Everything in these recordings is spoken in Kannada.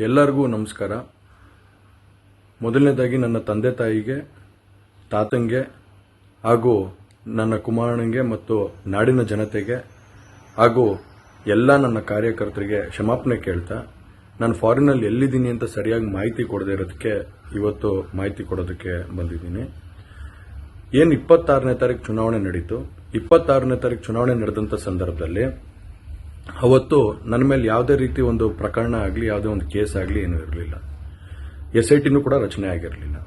ಎಲ್ಲರಿಗೂ ನಮಸ್ಕಾರ. ಮೊದಲನೇದಾಗಿ ನನ್ನ ತಂದೆ ತಾಯಿಗೆ, ತಾತಂಗೆ ಹಾಗೂ ನನ್ನ ಕುಮಾರನಿಗೆ ಮತ್ತು ನಾಡಿನ ಜನತೆಗೆ ಹಾಗೂ ಎಲ್ಲ ನನ್ನ ಕಾರ್ಯಕರ್ತರಿಗೆ ಕ್ಷಮಾಪಣೆ ಕೇಳ್ತಾ, ನಾನು ಫಾರಿನಲ್ಲಿ ಎಲ್ಲಿದ್ದೀನಿ ಅಂತ ಸರಿಯಾಗಿ ಮಾಹಿತಿ ಕೊಡದೇ ಇರೋದಕ್ಕೆ ಇವತ್ತು ಮಾಹಿತಿ ಕೊಡೋದಕ್ಕೆ ಬಂದಿದ್ದೀನಿ. ಏನು 26ನೇ ತಾರೀಕು ಚುನಾವಣೆ ನಡೀತು. 26ನೇ ತಾರೀಕು ಚುನಾವಣೆ ನಡೆದಂಥ ಸಂದರ್ಭದಲ್ಲಿ ಅವತ್ತು ನನ್ನ ಮೇಲೆ ಯಾವುದೇ ರೀತಿ ಒಂದು ಪ್ರಕರಣ ಆಗಲಿ, ಯಾವುದೇ ಒಂದು ಕೇಸ್ ಆಗಲಿ ಏನೂ ಇರಲಿಲ್ಲ. SITನೂ ಕೂಡ ರಚನೆ ಆಗಿರಲಿಲ್ಲ.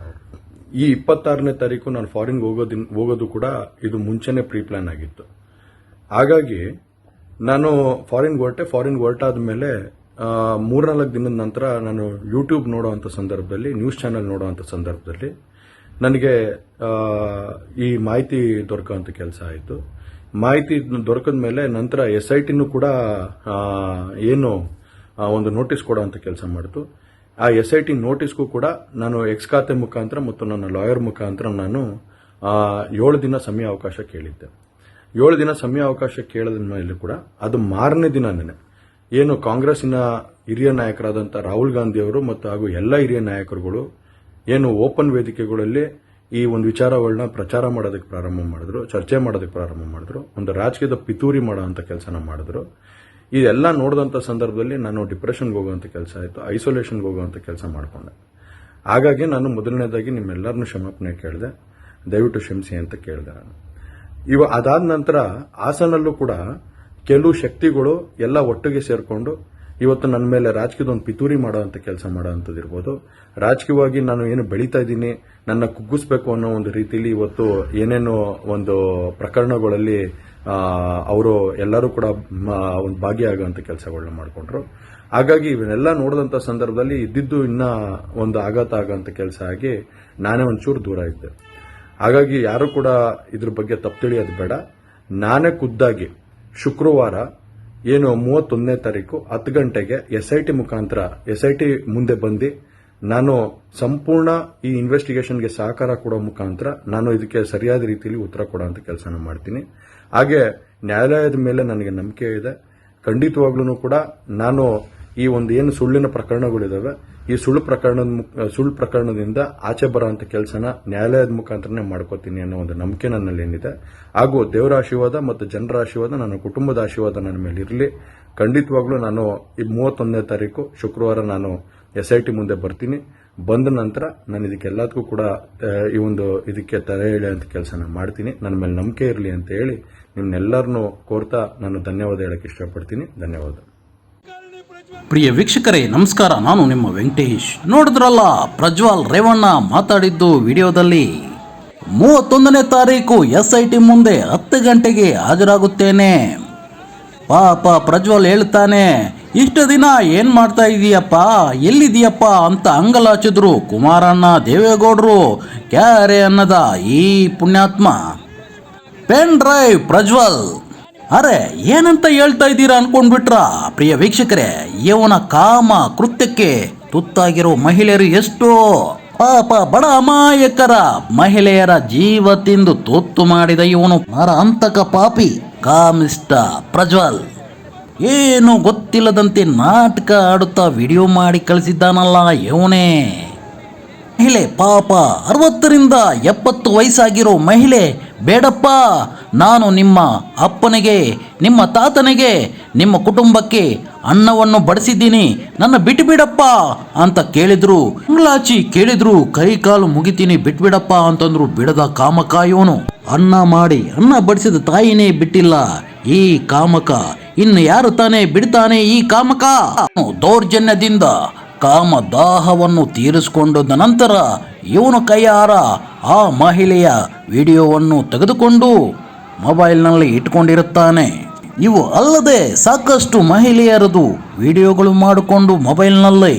ಈ 26ನೇ ತಾರೀಕು ನಾನು ಫಾರಿನ್ಗೆ ಹೋಗೋದು ಕೂಡ ಇದು ಮುಂಚೆನೇ ಪ್ರೀ ಪ್ಲಾನ್ ಆಗಿತ್ತು. ಹಾಗಾಗಿ ನಾನು ಫಾರಿನ್ಗೆ ಹೊರಟಾದ ಮೇಲೆ 3-4 ದಿನದ ನಂತರ ನಾನು ಯೂಟ್ಯೂಬ್ ನೋಡುವಂಥ ಸಂದರ್ಭದಲ್ಲಿ, ನ್ಯೂಸ್ ಚಾನೆಲ್ ನೋಡುವಂಥ ಸಂದರ್ಭದಲ್ಲಿ ನನಗೆ ಈ ಮಾಹಿತಿ ದೊರಕುವಂಥ ಕೆಲಸ ಆಯಿತು. ಮಾಹಿತಿ ದೊರಕಿದ ಮೇಲೆ ನಂತರ SITನೂ ಕೂಡ ಏನು ಒಂದು ನೋಟಿಸ್ ಕೊಡುವಂಥ ಕೆಲಸ ಮಾಡಿತು. ಆ SIT ನೋಟಿಸ್ಗೂ ಕೂಡ ನಾನು ಎಕ್ಸ್ ಖಾತೆ ಮುಖಾಂತರ ಮತ್ತು ನನ್ನ ಲಾಯರ್ ಮುಖಾಂತರ ನಾನು 7 ದಿನ ಸಮಯ ಅವಕಾಶ ಕೇಳಿದ್ದೆ. 7 ದಿನ ಸಮಯ ಅವಕಾಶ ಕೇಳಿದ ಮೇಲೆ ಕೂಡ ಅದು ಮಾರನೇ ದಿನನೇ ಏನು ಕಾಂಗ್ರೆಸ್ಸಿನ ಹಿರಿಯ ನಾಯಕರಾದಂಥ ರಾಹುಲ್ ಗಾಂಧಿ ಅವರು ಮತ್ತು ಹಾಗೂ ಎಲ್ಲ ಹಿರಿಯ ನಾಯಕರುಗಳು ಏನು ಓಪನ್ ವೇದಿಕೆಗಳಲ್ಲಿ ಈ ಒಂದು ವಿಚಾರಗಳನ್ನ ಪ್ರಚಾರ ಮಾಡೋದಕ್ಕೆ ಪ್ರಾರಂಭ ಮಾಡಿದ್ರು, ಚರ್ಚೆ ಮಾಡೋದಕ್ಕೆ ಪ್ರಾರಂಭ ಮಾಡಿದ್ರು, ಒಂದು ರಾಜಕೀಯದ ಪಿತೂರಿ ಮಾಡೋಂಥ ಕೆಲಸನ ಮಾಡಿದ್ರು. ಇದೆಲ್ಲ ನೋಡಿದಂಥ ಸಂದರ್ಭದಲ್ಲಿ ನಾನು ಡಿಪ್ರೆಷನ್ಗೆ ಹೋಗುವಂಥ ಕೆಲಸ ಆಯಿತು, ಐಸೋಲೇಷನ್ಗೆ ಹೋಗುವಂಥ ಕೆಲಸ ಮಾಡಿಕೊಂಡೆ. ಹಾಗಾಗಿ ನಾನು ಮೊದಲನೇದಾಗಿ ನಿಮ್ಮೆಲ್ಲರನ್ನೂ ಕ್ಷಮಾಪಣೆ ಕೇಳಿದೆ, ದಯವಿಟ್ಟು ಕ್ಷಮಿಸಿ ಅಂತ ಕೇಳಿದೆ ನಾನು. ಅದಾದ ನಂತರ ಹಾಸನಲ್ಲೂ ಕೂಡ ಕೆಲವು ಶಕ್ತಿಗಳು ಎಲ್ಲ ಒಟ್ಟಿಗೆ ಸೇರಿಕೊಂಡು ಇವತ್ತು ನನ್ನ ಮೇಲೆ ರಾಜಕೀಯದ ಒಂದು ಪಿತೂರಿ ಮಾಡುವಂಥ ಕೆಲಸ ಮಾಡೋವಂಥದ್ದು ಇರ್ಬೋದು. ರಾಜಕೀಯವಾಗಿ ನಾನು ಏನು ಬೆಳೀತಾ ಇದ್ದೀನಿ, ನನ್ನ ಕುಗ್ಗಿಸ್ಬೇಕು ಅನ್ನೋ ಒಂದು ರೀತಿಯಲ್ಲಿ ಇವತ್ತು ಏನೇನೋ ಒಂದು ಪ್ರಕರಣಗಳಲ್ಲಿ ಅವರು ಎಲ್ಲರೂ ಕೂಡ ಒಂದು ಭಾಗಿಯಾಗುವಂಥ ಕೆಲಸಗಳನ್ನ ಮಾಡಿಕೊಂಡ್ರು. ಹಾಗಾಗಿ ಇವನ್ನೆಲ್ಲ ನೋಡಿದಂಥ ಸಂದರ್ಭದಲ್ಲಿ ಇದ್ದಿದ್ದು ಇನ್ನೂ ಒಂದು ಆಘಾತ ಆಗೋಂಥ ಕೆಲಸ ಆಗಿ ನಾನೇ ಒಂಚೂರು ದೂರ ಇದ್ದೆ. ಹಾಗಾಗಿ ಯಾರು ಕೂಡ ಇದ್ರ ಬಗ್ಗೆ ತಪ್ಪು ತಿಳಿಯೋದು ಬೇಡ. ನಾನೇ ಖುದ್ದಾಗಿ ಶುಕ್ರವಾರ ಏನು 31ನೇ ತಾರೀಕು 10 ಗಂಟೆಗೆ SIT ಮುಖಾಂತರ SIT ಮುಂದೆ ಬಂದು ನಾನು ಸಂಪೂರ್ಣ ಈ ಇನ್ವೆಸ್ಟಿಗೇಷನ್ಗೆ ಸಹಕಾರ ಕೊಡೋ ಮುಖಾಂತರ ನಾನು ಇದಕ್ಕೆ ಸರಿಯಾದ ರೀತಿಯಲ್ಲಿ ಉತ್ತರ ಕೊಡೋಂಥ ಕೆಲಸನ ಮಾಡ್ತೀನಿ. ಹಾಗೆ ನ್ಯಾಯಾಲಯದ ಮೇಲೆ ನನಗೆ ನಂಬಿಕೆ ಇದೆ. ಖಂಡಿತವಾಗ್ಲೂ ಕೂಡ ನಾನು ಈ ಒಂದು ಏನು ಸುಳ್ಳಿನ ಪ್ರಕರಣಗಳಿದಾವೆ, ಈ ಸುಳ್ಳು ಪ್ರಕರಣದಿಂದ ಆಚೆ ಬರೋಂಥ ಕೆಲಸನ ನ್ಯಾಯಾಲಯದ ಮುಖಾಂತರನೇ ಮಾಡ್ಕೋತೀನಿ ಅನ್ನೋ ಒಂದು ನಂಬಿಕೆ ನನ್ನಲ್ಲಿ ಏನಿದೆ. ಹಾಗೂ ದೇವರ ಆಶೀರ್ವಾದ ಮತ್ತು ಜನರ ಆಶೀರ್ವಾದ, ನನ್ನ ಕುಟುಂಬದ ಆಶೀರ್ವಾದ ನನ್ನ ಮೇಲೆ ಇರಲಿ. ಖಂಡಿತವಾಗ್ಲೂ ನಾನು ಈ 31ನೇ ತಾರೀಕು ಶುಕ್ರವಾರ ನಾನು SIT ಮುಂದೆ ಬರ್ತೀನಿ. ಬಂದ ನಂತರ ನಾನು ಇದಕ್ಕೆಲ್ಲದಕ್ಕೂ ಕೂಡ ಇದಕ್ಕೆ ತಲೆ ಎಳೆಯುವಂಥ ಕೆಲಸನ ಮಾಡ್ತೀನಿ. ನನ್ನ ಮೇಲೆ ನಂಬಿಕೆ ಇರಲಿ ಅಂತ ಹೇಳಿ ನಿಮ್ನೆಲ್ಲರನ್ನೂ ಕೋರ್ತಾ ನಾನು ಧನ್ಯವಾದ ಹೇಳಕ್ಕೆ ಇಷ್ಟಪಡ್ತೀನಿ. ಧನ್ಯವಾದ. ಪ್ರಿಯ ವೀಕ್ಷಕರೇ ನಮಸ್ಕಾರ, ನಾನು ನಿಮ್ಮ ವೆಂಕಟೇಶ್. ನೋಡಿದ್ರಲ್ಲ ಪ್ರಜ್ವಲ್ ರೇವಣ್ಣ ಮಾತಾಡಿದ್ದು ವಿಡಿಯೋದಲ್ಲಿ. 31ನೇ ತಾರೀಕು SIT ಮುಂದೆ 10 ಗಂಟೆಗೆ ಹಾಜರಾಗುತ್ತೇನೆ. ಪಾಪ ಪ್ರಜ್ವಲ್ ಹೇಳ್ತಾನೆ, ಇಷ್ಟು ದಿನ ಏನ್ ಮಾಡ್ತಾ ಇದೀಯಪ್ಪ, ಎಲ್ಲಿದೀಯಪ್ಪ ಅಂತ ಅಂಗಲಾಚಿದ್ರು ಕುಮಾರಣ್ಣ, ದೇವೇಗೌಡರು, ಕ್ಯಾರೆ ಅನ್ನದ ಈ ಪುಣ್ಯಾತ್ಮ. Pen drive Prajwal. ಅರೆ ಏನಂತ ಹೇಳ್ತಾ ಇದ್ದೀರಾ ಅನ್ಕೊಂಡ್ಬಿಟ್ರ ಪ್ರಿಯ ವೀಕ್ಷಕರೇ. ಇವನ ಕಾಮ ಕೃತ್ಯಕ್ಕೆ ತುತ್ತಾಗಿರೋ ಮಹಿಳೆಯರು ಎಷ್ಟೋ ಪಾಪ ಬಡ ಅಮಾಯಕರ ಮಹಿಳೆಯರ ಜೀವ ತಿಂದು ತುತ್ತು ಮಾಡಿದ ಇವನು ನರಹಂತಕ ಪಾಪಿ ಕಾಮಿಷ್ಟ ಪ್ರಜ್ವಲ್. ಏನು ಗೊತ್ತಿಲ್ಲದಂತೆ ನಾಟಕ ಆಡುತ್ತಾ ವಿಡಿಯೋ ಮಾಡಿ ಕಳಿಸಿದ್ದಾನಲ್ಲ ಇವನೇ. ಮಹಿಳೆ ಪಾಪ 60ರಿಂದ 70 ವಯಸ್ಸಾಗಿರೋ ಮಹಿಳೆ, ಬೇಡಪ್ಪ ನಾನು ನಿಮ್ಮ ಅಪ್ಪನಿಗೆ, ನಿಮ್ಮ ತಾತನಿಗೆ, ನಿಮ್ಮ ಕುಟುಂಬಕ್ಕೆ ಅನ್ನವನ್ನು ಬಡಿಸಿದ್ದೀನಿ, ನನ್ನ ಬಿಟ್ಟುಬಿಡಪ್ಪ ಅಂತ ಕೇಳಿದ್ರು. ಅಂಗ್ಲಾಚಿ ಕೇಳಿದ್ರು, ಕೈ ಕಾಲು ಮುಗಿತೀನಿ ಬಿಟ್ಬಿಡಪ್ಪ ಅಂತಂದ್ರು. ಬಿಡದ ಕಾಮಕ ಇವನು. ಅನ್ನ ಮಾಡಿ ಅನ್ನ ಬಡಿಸಿದ ತಾಯಿನೇ ಬಿಟ್ಟಿಲ್ಲ ಈ ಕಾಮಕ. ಇನ್ನು ಯಾರು ತಾನೇ ಬಿಡ್ತಾನೆ ಈ ಕಾಮಕ? ದೌರ್ಜನ್ಯದಿಂದ ಕಾಮ ದಾಹವನ್ನು ತೀರಿಸಿಕೊಂಡ ನಂತರ ಇವನು ಕೈಯಾರ ಆ ಮಹಿಳೆಯ ವಿಡಿಯೋವನ್ನು ತೆಗೆದುಕೊಂಡು ಮೊಬೈಲ್ನಲ್ಲಿ ಇಟ್ಕೊಂಡಿರುತ್ತಾನೆ. ಇವು ಅಲ್ಲದೆ ಸಾಕಷ್ಟು ಮಹಿಳೆಯರದು ವಿಡಿಯೋಗಳು ಮಾಡಿಕೊಂಡು ಮೊಬೈಲ್ನಲ್ಲಿ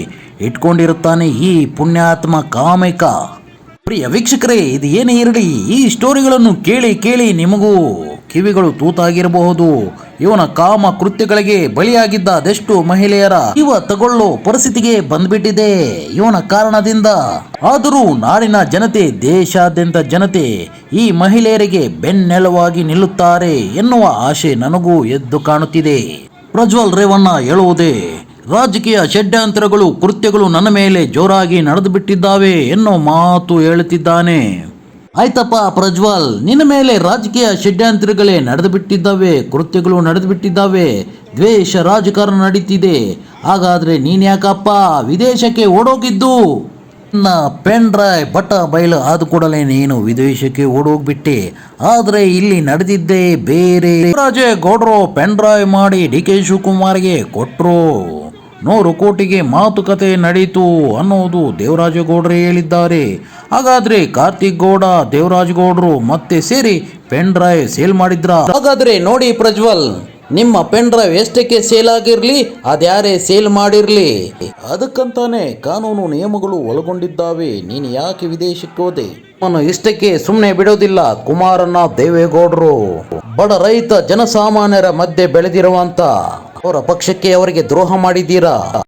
ಇಟ್ಕೊಂಡಿರುತ್ತಾನೆ ಈ ಪುಣ್ಯಾತ್ಮ ಕಾಮಿಕ. ಪ್ರಿಯ ವೀಕ್ಷಕರೇ, ಇದು ಏನೇ ಇರಲಿ, ಈ ಸ್ಟೋರಿಗಳನ್ನು ಕೇಳಿ ಕೇಳಿ ನಿಮಗೂ ಕಿವಿಗಳು ತೂತಾಗಿರಬಹುದು. ಇವನ ಕಾಮ ಕೃತ್ಯಗಳಿಗೆ ಬಲಿಯಾಗಿದ್ದ ಅದೆಷ್ಟು ಮಹಿಳೆಯರ ಜೀವ ತಗೊಳ್ಳೋ ಪರಿಸ್ಥಿತಿಗೆ ಬಂದ್ಬಿಟ್ಟಿದೆ ಇವನ ಕಾರಣದಿಂದ. ಆದರೂ ನಾಡಿನ ಜನತೆ, ದೇಶಾದ್ಯಂತ ಜನತೆ ಈ ಮಹಿಳೆಯರಿಗೆ ಬೆನ್ನೆಲುವಾಗಿ ನಿಲ್ಲುತ್ತಾರೆ ಎನ್ನುವ ಆಶೆ ನನಗೂ ಎದ್ದು ಕಾಣುತ್ತಿದೆ. ಪ್ರಜ್ವಲ್ ರೇವಣ್ಣ ಹೇಳುವುದೇ ರಾಜಕೀಯ ಷಡ್ಯಂತ್ರಗಳು ಕೃತ್ಯಗಳು ನನ್ನ ಮೇಲೆ ಜೋರಾಗಿ ನಡೆದು ಬಿಟ್ಟಿದ್ದಾವೆ ಎನ್ನೋ ಮಾತು ಹೇಳುತ್ತಿದ್ದಾನೆ. ಆಯ್ತಪ್ಪ ಪ್ರಜ್ವಲ್, ನಿನ್ನ ಮೇಲೆ ರಾಜಕೀಯ ಷಡ್ಯಂತ್ರಗಳೇ ನಡೆದು ಬಿಟ್ಟಿದ್ದಾವೆ, ಕೃತ್ಯಗಳು ನಡೆದು ಬಿಟ್ಟಿದ್ದಾವೆ, ದ್ವೇಷ ರಾಜಕಾರಣ ನಡೀತಿದೆ. ಹಾಗಾದ್ರೆ ನೀನ್ ಯಾಕಪ್ಪ ವಿದೇಶಕ್ಕೆ ಓಡೋಗಿದ್ದು? ನನ್ನ ಪೆನ್ ಡ್ರೈವ್ ಬಟ್ಟ ಬಯಲು ಆದ ಕೂಡಲೇ ನೀನು ವಿದೇಶಕ್ಕೆ ಓಡೋಗ್ಬಿಟ್ಟೆ. ಆದರೆ ಇಲ್ಲಿ ನಡೆದಿದ್ದೇ ಬೇರೆ. ದೇವರಾಜೇಗೌಡರು ಪೆನ್ ಡ್ರೈವ್ ಮಾಡಿ DK ಶಿವಕುಮಾರ್ಗೆ ಕೊಟ್ಟರು. 100 ಕೋಟಿಗೆ ಮಾತುಕತೆ ನಡೀತು ಅನ್ನೋದು ದೇವರಾಜೇಗೌಡರೇ ಹೇಳಿದ್ದಾರೆ. ಹಾಗಾದ್ರೆ ಕಾರ್ತಿಕ್ ಗೌಡ ದೇವರಾಜೇಗೌಡರು ಮತ್ತೆ ಸೇರಿ ಪೆನ್ ಡ್ರೈವ್ ಸೇಲ್ ಮಾಡಿದ್ರ? ಹಾಗಾದ್ರೆ ನೋಡಿ ಪ್ರಜ್ವಲ್, ನಿಮ್ಮ ಪೆನ್ ಡ್ರೈವ್ ಎಷ್ಟಕ್ಕೆ ಸೇಲ್ ಆಗಿರ್ಲಿ, ಅದ್ಯಾರೇ ಸೇಲ್ ಮಾಡಿರ್ಲಿ, ಅದಕ್ಕಂತಾನೆ ಕಾನೂನು ನಿಯಮಗಳು ಒಳಗೊಂಡಿದ್ದಾವೆ. ನೀನು ಯಾಕೆ ವಿದೇಶಕ್ಕೆ ಹೋದೆ? ನಾನು ಇಷ್ಟಕ್ಕೆ ಸುಮ್ಮನೆ ಬಿಡೋದಿಲ್ಲ. ಕುಮಾರಣ್ಣ ದೇವೇಗೌಡರು ಬಡ ರೈತ ಜನಸಾಮಾನ್ಯರ ಮಧ್ಯೆ ಬೆಳೆದಿರುವಂತ ಅವರ ಪಕ್ಷಕ್ಕೆ ಅವರಿಗೆ ದ್ರೋಹ ಮಾಡಿದ್ದೀರಾ.